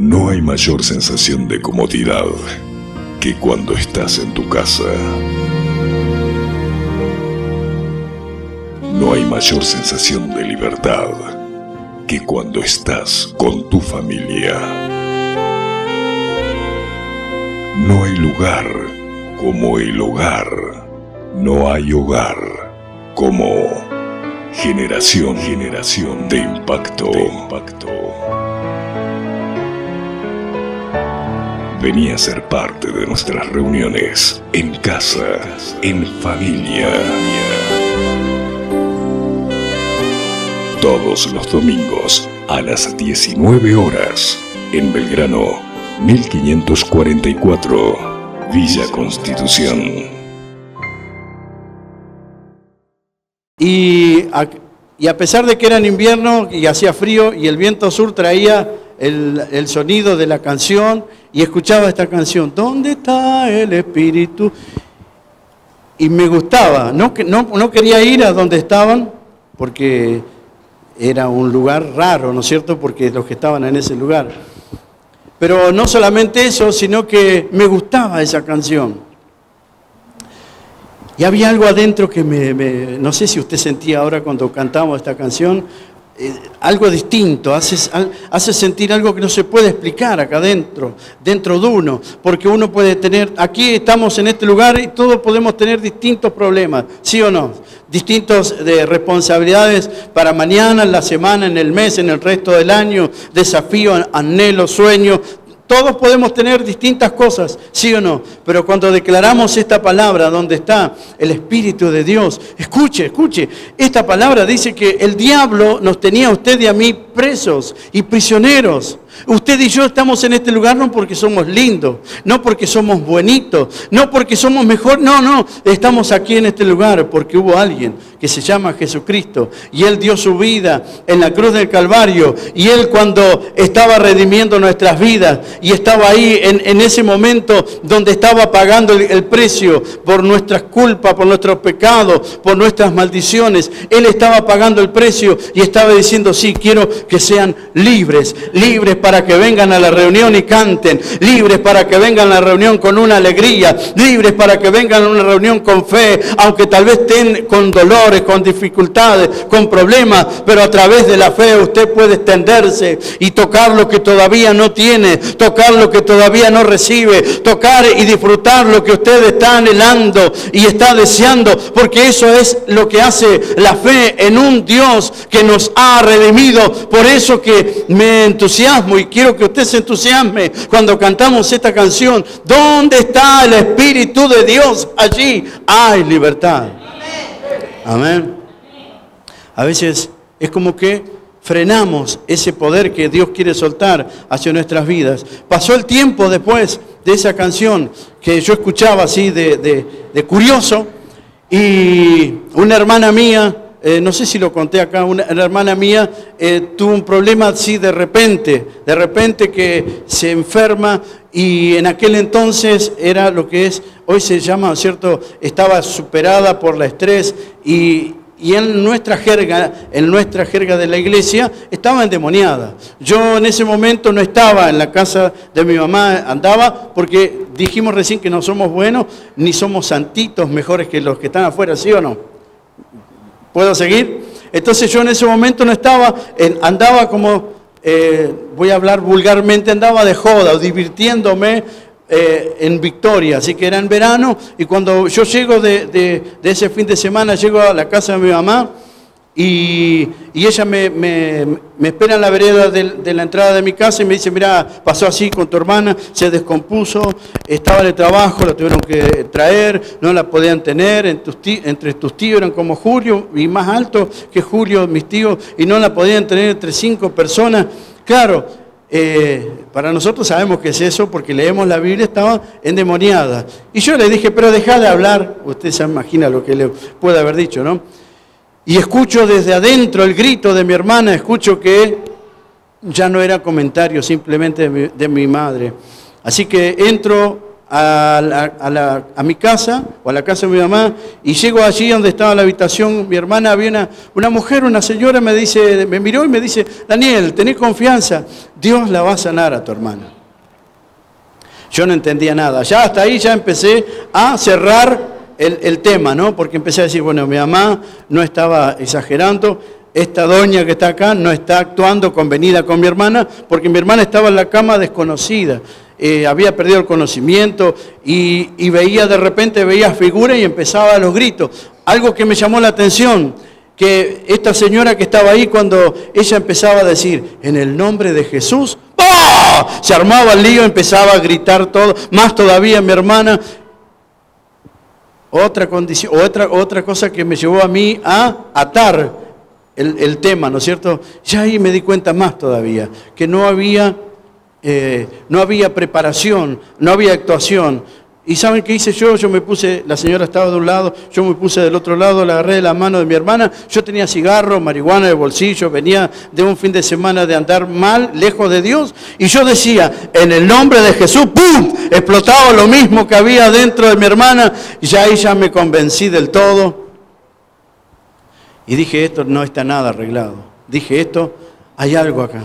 No hay mayor sensación de comodidad que cuando estás en tu casa. No hay mayor sensación de libertad que cuando estás con tu familia. No hay lugar como el hogar. No hay hogar como generación de impacto. Vení a ser parte de nuestras reuniones en casa, en familia. Todos los domingos a las 19 horas en Belgrano 1544, Villa Constitución. Y a pesar de que era en invierno y hacía frío y el viento sur traía el sonido de la canción y escuchaba esta canción, ¿dónde está el Espíritu? Y me gustaba, no quería ir a donde estaban porque era un lugar raro, ¿no es cierto? Porque los que estaban en ese lugar. Pero no solamente eso, sino que me gustaba esa canción. Y había algo adentro que no sé si usted sentía ahora cuando cantamos esta canción, algo distinto, hace sentir algo que no se puede explicar acá dentro de uno, porque uno puede tener, aquí estamos en este lugar y todos podemos tener distintos problemas, ¿sí o no? Distintos de responsabilidades para mañana, en la semana, en el mes, en el resto del año, desafíos, anhelos, sueños. Todos podemos tener distintas cosas, ¿sí o no? Pero cuando declaramos esta palabra donde está el Espíritu de Dios, escuche, esta palabra dice que el diablo nos tenía a usted y a mí presos y prisioneros. Usted y yo estamos en este lugar no porque somos lindos, no porque somos bonitos, no porque somos mejor, no, estamos aquí en este lugar porque hubo alguien que se llama Jesucristo y Él dio su vida en la cruz del Calvario y Él cuando estaba redimiendo nuestras vidas y estaba ahí en ese momento donde estaba pagando el precio por nuestras culpas, por nuestros pecados, por nuestras maldiciones, Él estaba pagando el precio y estaba diciendo, sí, quiero que sean libres para que vengan a la reunión y canten, libres para que vengan a la reunión con una alegría, libres para que vengan a una reunión con fe, aunque tal vez estén con dolores, con dificultades, con problemas, pero a través de la fe usted puede extenderse y tocar lo que todavía no tiene, tocar lo que todavía no recibe, tocar y disfrutar lo que usted está anhelando y está deseando, porque eso es lo que hace la fe en un Dios que nos ha redimido. Por eso que me entusiasmo y quiero que usted se entusiasme cuando cantamos esta canción. ¿Dónde está el Espíritu de Dios? Allí hay libertad. Amén. A veces es como que frenamos ese poder que Dios quiere soltar hacia nuestras vidas. Pasó el tiempo después de esa canción que yo escuchaba así de curioso, y una hermana mía, no sé si lo conté acá, una hermana mía tuvo un problema así de repente que se enferma, y en aquel entonces era lo que es, hoy se llama, ¿cierto? Estaba superada por el estrés y en nuestra jerga de la iglesia, estaba endemoniada. Yo en ese momento no estaba en la casa de mi mamá, andaba porque dijimos recién que no somos buenos, ni somos santitos mejores que los que están afuera, ¿sí o no? ¿Puedo seguir? Entonces yo en ese momento no estaba, andaba como, voy a hablar vulgarmente, andaba de joda o divirtiéndome en Victoria, así que era en verano, y cuando yo llego de ese fin de semana, llego a la casa de mi mamá, y ella me espera en la vereda de la entrada de mi casa y me dice, mira, pasó así con tu hermana, se descompuso, estaba en el trabajo, la tuvieron que traer, no la podían tener, entre tus tíos eran como Julio, y más alto que Julio, mis tíos, y no la podían tener entre 5 personas. Claro, para nosotros sabemos que es eso, porque leemos la Biblia, estaba endemoniada. Y yo le dije, pero deja de hablar, usted se imagina lo que le puede haber dicho, ¿no? Y escucho desde adentro el grito de mi hermana, escucho que ya no era comentario simplemente de mi madre. Así que entro a mi casa, o a la casa de mi mamá, y llego allí donde estaba la habitación, mi hermana, había una mujer, una señora, me miró y me dice, Daniel, tenés confianza, Dios la va a sanar a tu hermana. Yo no entendía nada, ya hasta ahí ya empecé a cerrar el tema, ¿no? Porque empecé a decir, bueno, mi mamá no estaba exagerando, esta doña que está acá no está actuando convenida con mi hermana, porque mi hermana estaba en la cama desconocida. Había perdido el conocimiento y veía de repente, veía figuras y empezaba a los gritos. Algo que me llamó la atención, que esta señora que estaba ahí, cuando ella empezaba a decir, en el nombre de Jesús, ¡oh! Se armaba el lío, empezaba a gritar todo, más todavía mi hermana. Otra condición, otra cosa que me llevó a mí a atar el tema, ¿no es cierto? Ya ahí me di cuenta más todavía, que no había preparación, no había actuación. ¿Y saben qué hice yo? Yo me puse, la señora estaba de un lado, yo me puse del otro lado, la agarré de la mano de mi hermana, yo tenía cigarro, marihuana de bolsillo, venía de un fin de semana de andar mal, lejos de Dios, y yo decía, en el nombre de Jesús, ¡pum!, explotaba lo mismo que había dentro de mi hermana, y ya ahí ya me convencí del todo, y dije, esto no está nada arreglado, dije, esto, hay algo acá.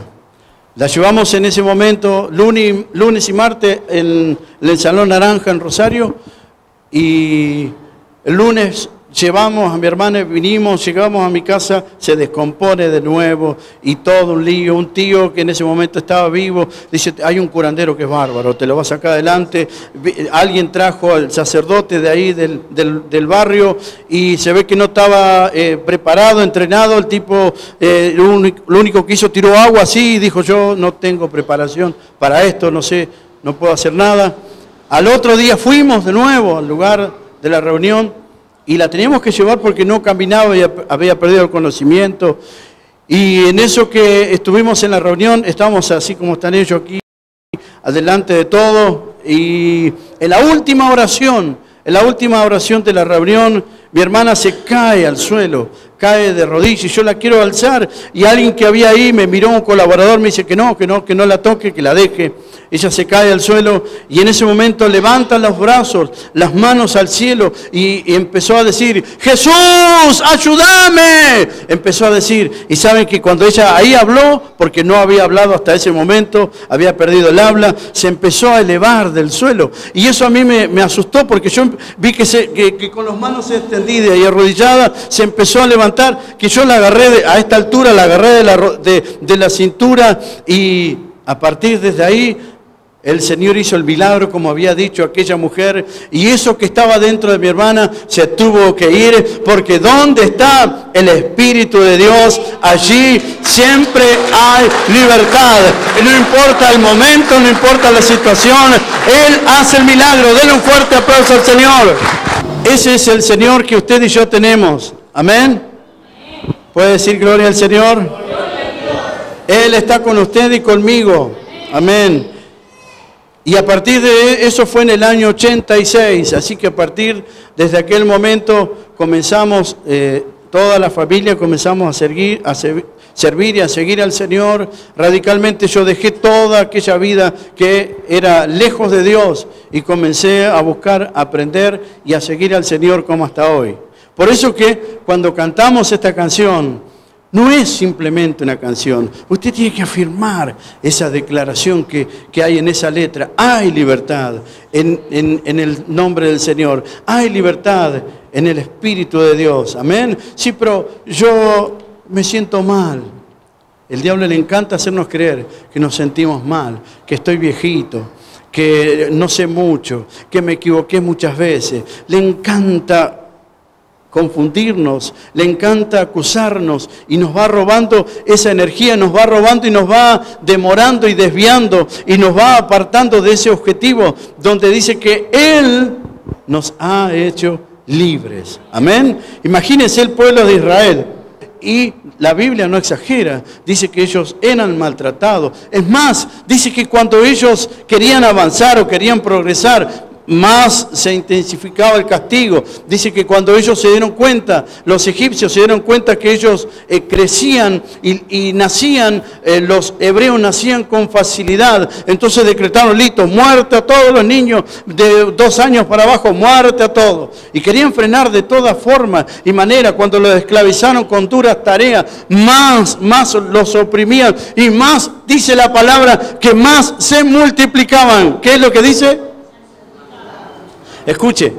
La llevamos en ese momento, lunes y martes, en el Salón Naranja en Rosario, y el lunes llevamos a mi hermana, llegamos a mi casa, se descompone de nuevo, y todo un lío. Un tío que en ese momento estaba vivo, dice, hay un curandero que es bárbaro, te lo va a sacar adelante. Alguien trajo al sacerdote de ahí, del barrio, y se ve que no estaba preparado, entrenado. El tipo, lo único que hizo, tiró agua así, y dijo, yo no tengo preparación para esto, no sé, no puedo hacer nada. Al otro día fuimos de nuevo al lugar de la reunión, y la teníamos que llevar porque no caminaba y había perdido el conocimiento. Y en eso que estuvimos en la reunión, estábamos así como están ellos aquí, adelante de todo. Y en la última oración de la reunión, mi hermana se cae al suelo, cae de rodillas, y yo la quiero alzar. Y alguien que había ahí me miró, un colaborador, me dice que no la toque, que la deje. Ella se cae al suelo y en ese momento levanta los brazos, las manos al cielo y empezó a decir, Jesús, ayúdame. Empezó a decir, y saben que cuando ella ahí habló, porque no había hablado hasta ese momento, había perdido el habla, se empezó a elevar del suelo. Y eso a mí me asustó, porque yo vi que con las manos extendidas y arrodilladas se empezó a levantar, que yo la agarré a esta altura, la agarré de la cintura, y a partir desde ahí el Señor hizo el milagro, como había dicho aquella mujer, y eso que estaba dentro de mi hermana se tuvo que ir, porque donde está el Espíritu de Dios, allí siempre hay libertad. Y no importa el momento, no importa la situación, Él hace el milagro. Denle un fuerte aplauso al Señor. Ese es el Señor que usted y yo tenemos. Amén. ¿Puede decir gloria al Señor? Él está con usted y conmigo. Amén. Y a partir de eso fue en el año 86, así que desde aquel momento comenzamos, toda la familia comenzamos a servir y a seguir al Señor radicalmente. Yo dejé toda aquella vida que era lejos de Dios y comencé a buscar, a aprender y a seguir al Señor como hasta hoy. Por eso que cuando cantamos esta canción, no es simplemente una canción. Usted tiene que afirmar esa declaración que hay en esa letra. Hay libertad en el nombre del Señor. Hay libertad en el Espíritu de Dios. Amén. Sí, pero yo me siento mal. El diablo le encanta hacernos creer que nos sentimos mal, que estoy viejito, que no sé mucho, que me equivoqué muchas veces. Le encanta confundirnos, le encanta acusarnos y nos va robando esa energía, nos va robando y nos va demorando y desviando y nos va apartando de ese objetivo donde dice que Él nos ha hecho libres. Amén. Imagínense el pueblo de Israel, y la Biblia no exagera, dice que ellos eran maltratados. Es más, dice que cuando ellos querían avanzar o querían progresar, más se intensificaba el castigo. Dice que cuando ellos se dieron cuenta, los egipcios se dieron cuenta que ellos crecían y nacían, los hebreos nacían con facilidad. Entonces decretaron, listo, muerte a todos los niños de 2 años para abajo, muerte a todos. Y querían frenar de toda forma y manera. Cuando los esclavizaron con duras tareas, más los oprimían y más, dice la palabra, que más se multiplicaban. ¿Qué es lo que dice? Escuche,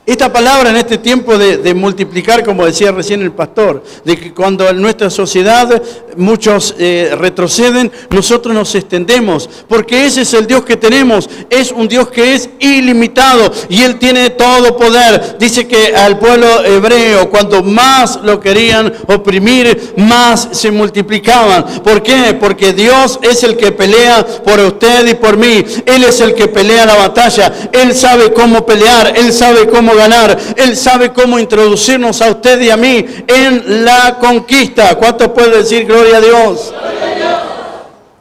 esta palabra en este tiempo de multiplicar, como decía recién el pastor, de que cuando en nuestra sociedad muchos retroceden, nosotros nos extendemos, porque ese es el Dios que tenemos, es un Dios que es ilimitado y Él tiene todo poder. Dice que al pueblo hebreo, cuando más lo querían oprimir, más se multiplicaban. ¿Por qué? Porque Dios es el que pelea por usted y por mí. Él es el que pelea la batalla. Él sabe cómo pelear, Él sabe cómo ganar, Él sabe cómo introducirnos a usted y a mí en la conquista. ¿Cuántos pueden decir gloria a Dios? Gloria a Dios.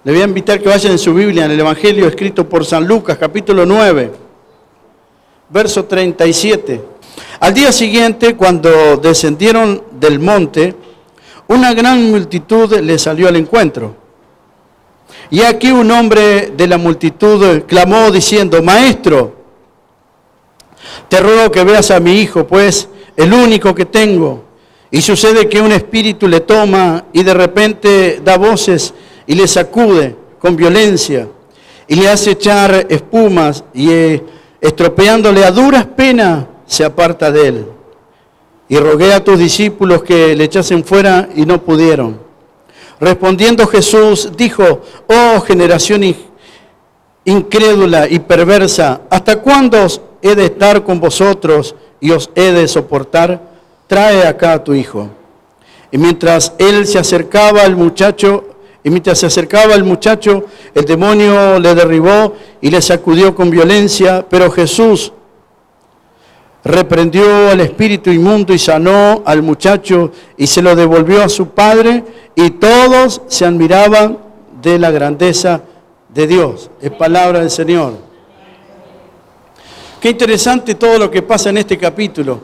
Le voy a invitar que vayan en su Biblia, en el Evangelio escrito por San Lucas, capítulo 9, verso 37. Al día siguiente, cuando descendieron del monte, una gran multitud le salió al encuentro. Y aquí un hombre de la multitud clamó diciendo, Maestro, te ruego que veas a mi hijo, pues el único que tengo. Y sucede que un espíritu le toma y de repente da voces y le sacude con violencia y le hace echar espumas y estropeándole a duras penas se aparta de él. Y rogué a tus discípulos que le echasen fuera y no pudieron. Respondiendo Jesús dijo, oh generación incrédula y perversa, ¿hasta cuándo he de estar con vosotros y os he de soportar? Trae acá a tu hijo. Y mientras él se acercaba al muchacho, el demonio le derribó y le sacudió con violencia, pero Jesús reprendió al espíritu inmundo y sanó al muchacho y se lo devolvió a su padre, y todos se admiraban de la grandeza de Dios. Es palabra del Señor. Qué interesante todo lo que pasa en este capítulo.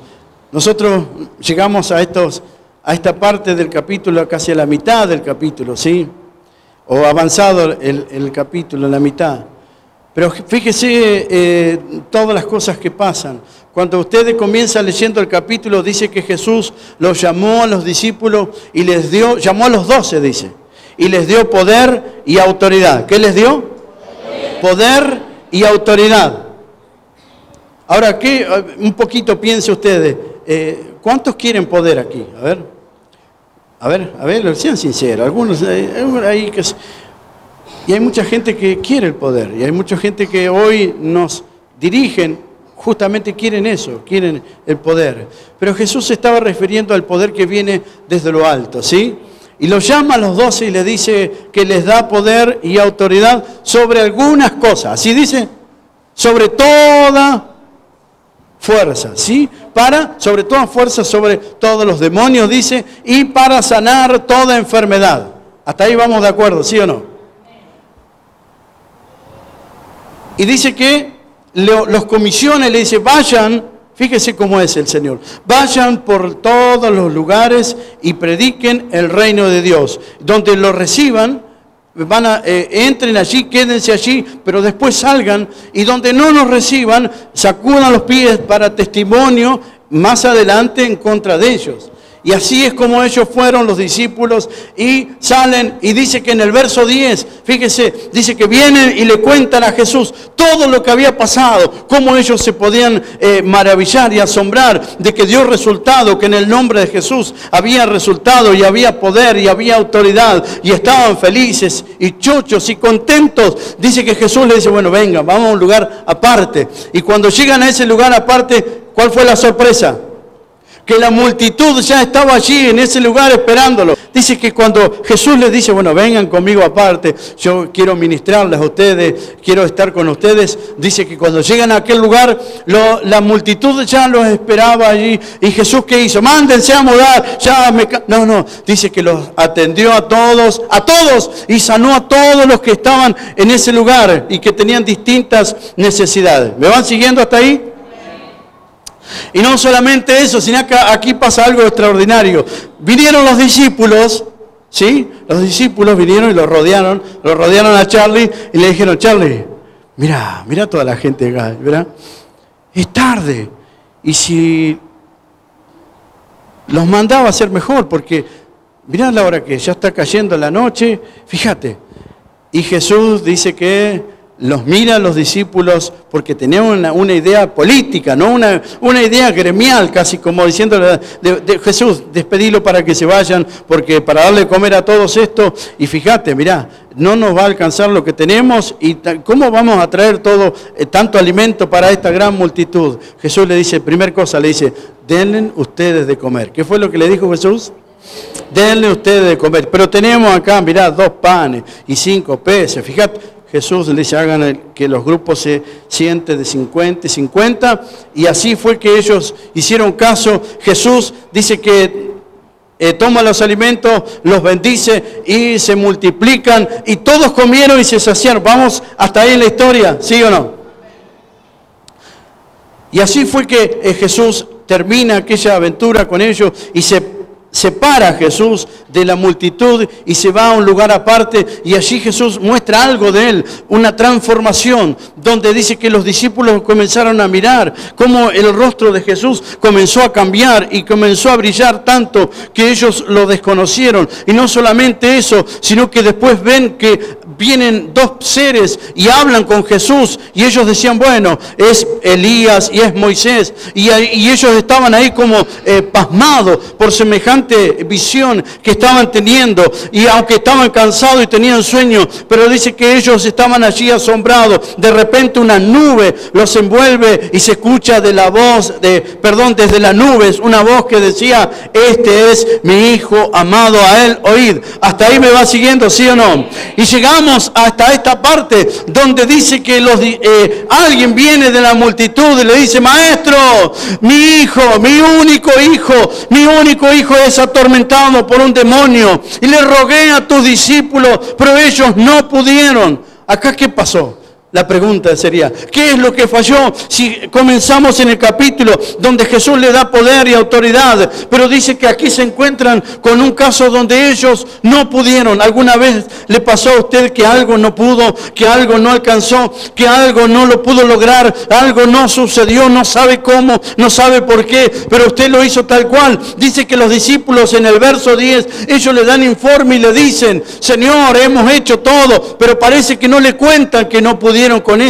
Nosotros llegamos a esta parte del capítulo, casi a la mitad del capítulo, ¿sí? O avanzado el capítulo, en la mitad. Pero fíjese todas las cosas que pasan. Cuando usted comienza leyendo el capítulo, dice que Jesús los llamó a los discípulos y llamó a los 12, dice, y les dio poder y autoridad. ¿Qué les dio? Poder y autoridad. Ahora, un poquito piense ustedes, ¿cuántos quieren poder aquí? A ver, sean sinceros. Algunos ahí que... Y hay mucha gente que quiere el poder, y hay mucha gente que hoy nos dirigen, justamente quieren eso, quieren el poder. Pero Jesús se estaba refiriendo al poder que viene desde lo alto, ¿sí? Y los llama a los 12 y les dice que les da poder y autoridad sobre algunas cosas. Así dice, sobre toda fuerza, ¿sí? Sobre toda fuerza, sobre todos los demonios, dice, y para sanar toda enfermedad. Hasta ahí vamos de acuerdo, ¿sí o no? Y dice que los comisiona y le dice, vayan, fíjese cómo es el Señor, vayan por todos los lugares y prediquen el reino de Dios. Donde lo reciban, entren allí, quédense allí, pero después salgan, y donde no nos reciban, sacudan los pies para testimonio más adelante en contra de ellos. Y así es como ellos fueron, los discípulos, y salen, y dice que en el verso 10, fíjese, dice que vienen y le cuentan a Jesús todo lo que había pasado, cómo ellos se podían maravillar y asombrar de que dio resultado, que en el nombre de Jesús había resultado y había poder y había autoridad, y estaban felices y chochos y contentos. Dice que Jesús le dice, bueno, venga, vamos a un lugar aparte. Y cuando llegan a ese lugar aparte, ¿cuál fue la sorpresa? Que la multitud ya estaba allí en ese lugar esperándolo. Dice Dice que cuando Jesús les dice, bueno, vengan conmigo aparte, yo quiero ministrarles a ustedes, quiero estar con ustedes, dice que cuando llegan a aquel lugar, la multitud ya los esperaba allí. ¿Y Jesús qué hizo? Mándense a mudar, no, dice que los atendió a todos, y sanó a todos los que estaban en ese lugar y que tenían distintas necesidades. ¿Me van siguiendo hasta ahí? Y no solamente eso, sino que aquí pasa algo extraordinario. Vinieron los discípulos, ¿sí? Los discípulos vinieron y lo rodearon a Charlie y le dijeron, Charlie, mira toda la gente acá, ¿verdad? Es tarde. Y si los mandaba a hacer mejor, porque mirá la hora que ya está cayendo la noche, fíjate. Y Jesús dice que los mira a los discípulos porque tenían una idea política, no una idea gremial, casi como diciéndole de Jesús, despedilo para que se vayan, porque para darle de comer a todos esto, y fíjate, mirá, no nos va a alcanzar lo que tenemos, y ¿cómo vamos a traer tanto alimento para esta gran multitud? Jesús le dice, primera cosa, le dice, denle ustedes de comer. ¿Qué fue lo que le dijo Jesús? Denle ustedes de comer. Pero tenemos acá, mirá, 2 panes y 5 peces, fíjate. Jesús le dice, hagan que los grupos se sienten de 50 y 50, y así fue que ellos hicieron caso. Jesús dice que toma los alimentos, los bendice y se multiplican, y todos comieron y se saciaron. Vamos hasta ahí en la historia, ¿sí o no? Y así fue que Jesús termina aquella aventura con ellos y se separa a Jesús de la multitud y se va a un lugar aparte, y allí Jesús muestra algo de él, una transformación, donde dice que los discípulos comenzaron a mirar cómo el rostro de Jesús comenzó a cambiar y comenzó a brillar tanto que ellos lo desconocieron. Y no solamente eso, sino que después ven que vienen 2 seres y hablan con Jesús, y ellos decían, bueno, es Elías y es Moisés, y ellos estaban ahí como pasmados por semejante visión que estaban teniendo, y aunque estaban cansados y tenían sueño, pero dice que ellos estaban allí asombrados. De repente una nube los envuelve y se escucha desde las nubes una voz que decía, este es mi hijo amado, a él oíd. Hasta ahí me va siguiendo, ¿sí o no? Y llegamos hasta esta parte donde dice que alguien viene de la multitud y le dice, maestro, mi único hijo es atormentado por un demonio, y le rogué a tus discípulos, pero ellos no pudieron. ¿Acá qué pasó? La pregunta sería, ¿qué es lo que falló? Si comenzamos en el capítulo donde Jesús le da poder y autoridad, pero dice que aquí se encuentran con un caso donde ellos no pudieron. ¿Alguna vez le pasó a usted que algo no pudo, que algo no alcanzó, que algo no lo pudo lograr, algo no sucedió, no sabe cómo, no sabe por qué, pero usted lo hizo tal cual? Dice que los discípulos en el verso 10, ellos le dan informe y le dicen, Señor, hemos hecho todo, pero parece que no le cuentan que no pudieron con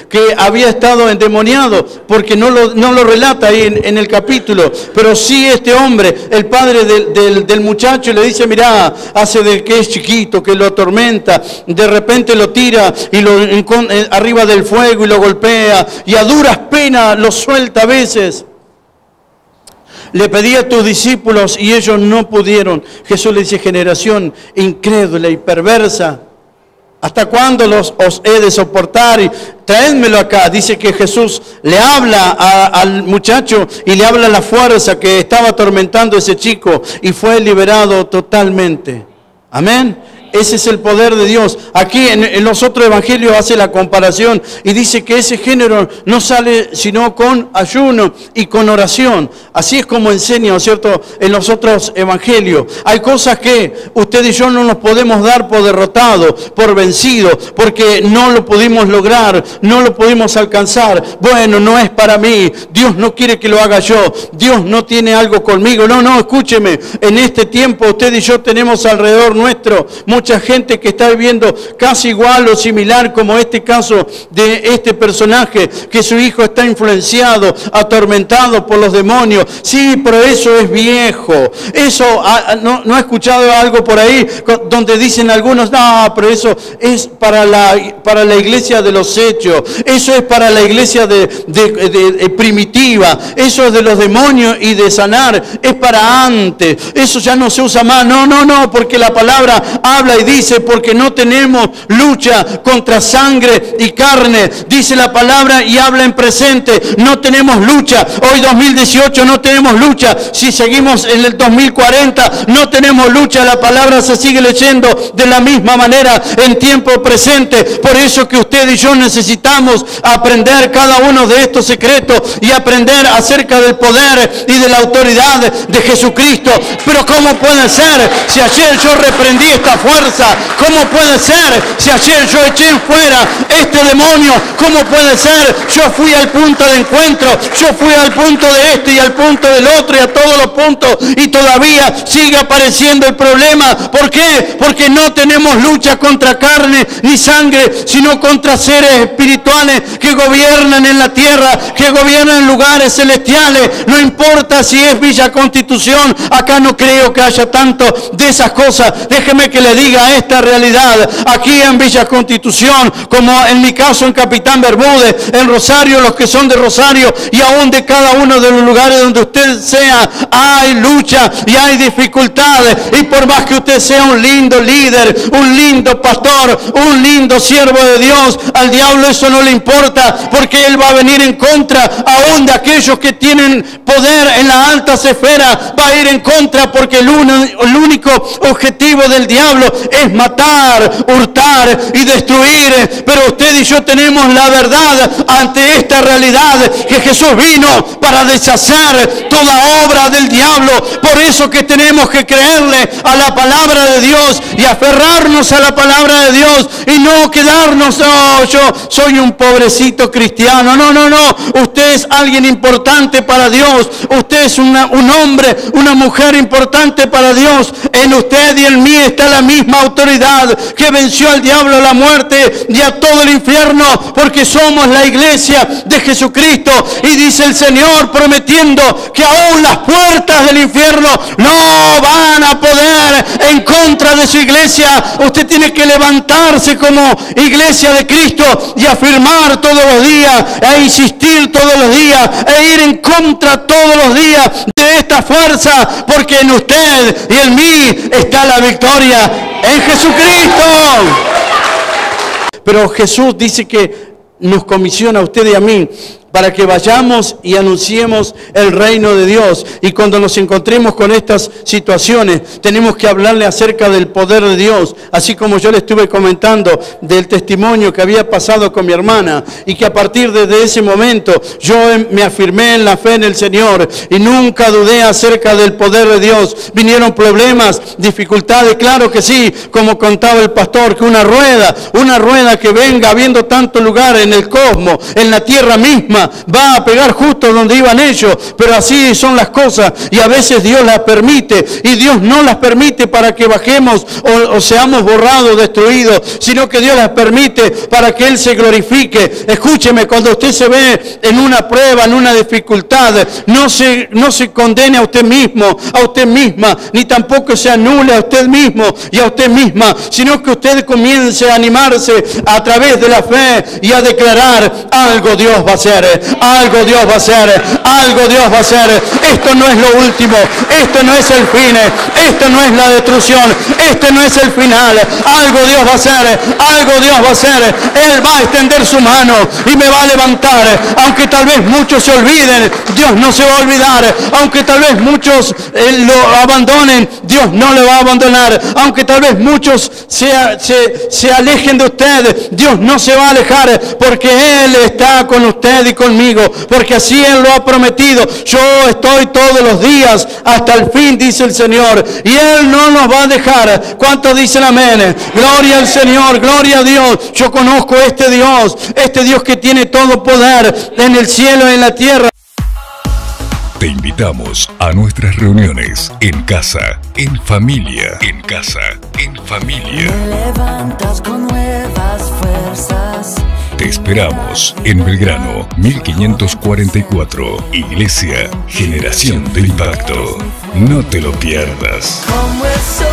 que había estado endemoniado, porque no lo relata ahí en el capítulo, pero sí este hombre, el padre del muchacho, le dice, mirá, hace del que es chiquito, que lo atormenta, de repente lo tira y arriba del fuego y lo golpea, y a duras penas lo suelta a veces. Le pedí a tus discípulos y ellos no pudieron. Jesús le dice, generación incrédula y perversa, ¿hasta cuándo os he de soportar? Y traédmelo acá. Dice que Jesús le habla al muchacho y le habla la fuerza que estaba atormentando a ese chico, y fue liberado totalmente. Amén. Ese es el poder de Dios. Aquí en los otros evangelios hace la comparación y dice que ese género no sale sino con ayuno y con oración. Así es como enseña, ¿no es cierto?, en los otros evangelios. Hay cosas que usted y yo no nos podemos dar por derrotados, por vencidos, porque no lo pudimos lograr, no lo pudimos alcanzar. Bueno, no es para mí. Dios no quiere que lo haga yo. Dios no tiene algo conmigo. No, escúcheme. En este tiempo usted y yo tenemos alrededor nuestro mucha gente que está viviendo casi igual o similar como este caso de este personaje, que su hijo está influenciado, atormentado por los demonios. Sí, pero eso es viejo. Eso, ¿no ha escuchado algo por ahí donde dicen algunos, no, pero eso es para la iglesia de los hechos, eso es para la iglesia de primitiva, eso es de los demonios y de sanar, es para antes, eso ya no se usa más? No, porque la palabra habla y dice, porque no tenemos lucha contra sangre y carne, dice la palabra y habla en presente, no tenemos lucha. Hoy 2018 no tenemos lucha. Si seguimos en el 2040 no tenemos lucha. La palabra se sigue leyendo de la misma manera en tiempo presente. Por eso que usted y yo necesitamos aprender cada uno de estos secretos y aprender acerca del poder y de la autoridad de Jesucristo. Pero ¿cómo puede ser si ayer yo reprendí esta fuerza? ¿Cómo puede ser si ayer yo eché fuera este demonio? ¿Cómo puede ser? Yo fui al punto de encuentro, yo fui al punto de este y al punto del otro y a todos los puntos, y todavía sigue apareciendo el problema. ¿Por qué? Porque no tenemos lucha contra carne ni sangre, sino contra seres espirituales que gobiernan en la tierra, que gobiernan en lugares celestiales. No importa si es Villa Constitución, acá no creo que haya tanto de esas cosas. Déjeme que le diga esta realidad. Aquí en Villa Constitución, como en mi caso en Capitán Bermúdez, en Rosario, los que son de Rosario y aún de cada uno de los lugares donde usted sea, hay lucha y hay dificultades. Y por más que usted sea un lindo líder, un lindo pastor, un lindo siervo de Dios, al diablo eso no le importa, porque él va a venir en contra aún de aquellos que tienen poder en la alta esfera. Va a ir en contra, porque el único objetivo del diablo es matar, hurtar y destruir. Pero usted y yo tenemos la verdad ante esta realidad, que Jesús vino para deshacer toda obra del diablo. Por eso que tenemos que creerle a la palabra de Dios y aferrarnos a la palabra de Dios y no quedarnos, no, yo soy un pobrecito cristiano. No, usted es alguien importante para Dios. Usted es un hombre, una mujer importante para Dios. En usted y en mí está la misma autoridad que venció al diablo, a la muerte y a todo el infierno, porque somos la iglesia de Jesucristo. Y dice el Señor prometiendo que aún las puertas del infierno no van a poder en contra de su iglesia. Usted tiene que levantarse como iglesia de Cristo y afirmar todos los días, e insistir todos los días, e ir en contra todos los días de esta fuerza, porque en usted y en mí está la victoria, en Jesucristo. Pero Jesús dice que nos comisiona a usted y a mí para que vayamos y anunciemos el reino de Dios. Y cuando nos encontremos con estas situaciones, tenemos que hablarle acerca del poder de Dios, así como yo le estuve comentando del testimonio que había pasado con mi hermana, y que a partir de ese momento yo me afirmé en la fe en el Señor y nunca dudé acerca del poder de Dios. Vinieron problemas, dificultades, claro que sí, como contaba el pastor, que una rueda que venga habiendo tanto lugar en el cosmos, en la tierra misma, va a pegar justo donde iban ellos. Pero así son las cosas, y a veces Dios las permite, y Dios no las permite para que bajemos o seamos borrados, destruidos, sino que Dios las permite para que Él se glorifique. Escúcheme, cuando usted se ve en una prueba, en una dificultad, no se condene a usted mismo, a usted misma, ni tampoco se anule a usted mismo y a usted misma, sino que usted comience a animarse a través de la fe y a declarar: algo Dios va a hacer, algo Dios va a hacer, algo Dios va a hacer. Esto no es lo último, esto no es el fin, esto no es la destrucción, este no es el final. Algo Dios va a hacer, algo Dios va a hacer. Él va a extender su mano y me va a levantar. Aunque tal vez muchos se olviden, Dios no se va a olvidar. Aunque tal vez muchos lo abandonen, Dios no le va a abandonar. Aunque tal vez muchos se alejen de usted, Dios no se va a alejar, porque Él está con usted y conmigo, porque así Él lo ha prometido. Yo estoy todos los días hasta el fin, dice el Señor, y Él no nos va a dejar. ¿Cuántos dicen amén? Gloria al Señor, gloria a Dios. Yo conozco este Dios que tiene todo poder en el cielo y en la tierra. Te invitamos a nuestras reuniones en casa, en familia, en casa, en familia. Me levantas con nuevas fuerzas. Te esperamos en Belgrano 1544, Iglesia Generación de Impacto. No te lo pierdas. Como el sol.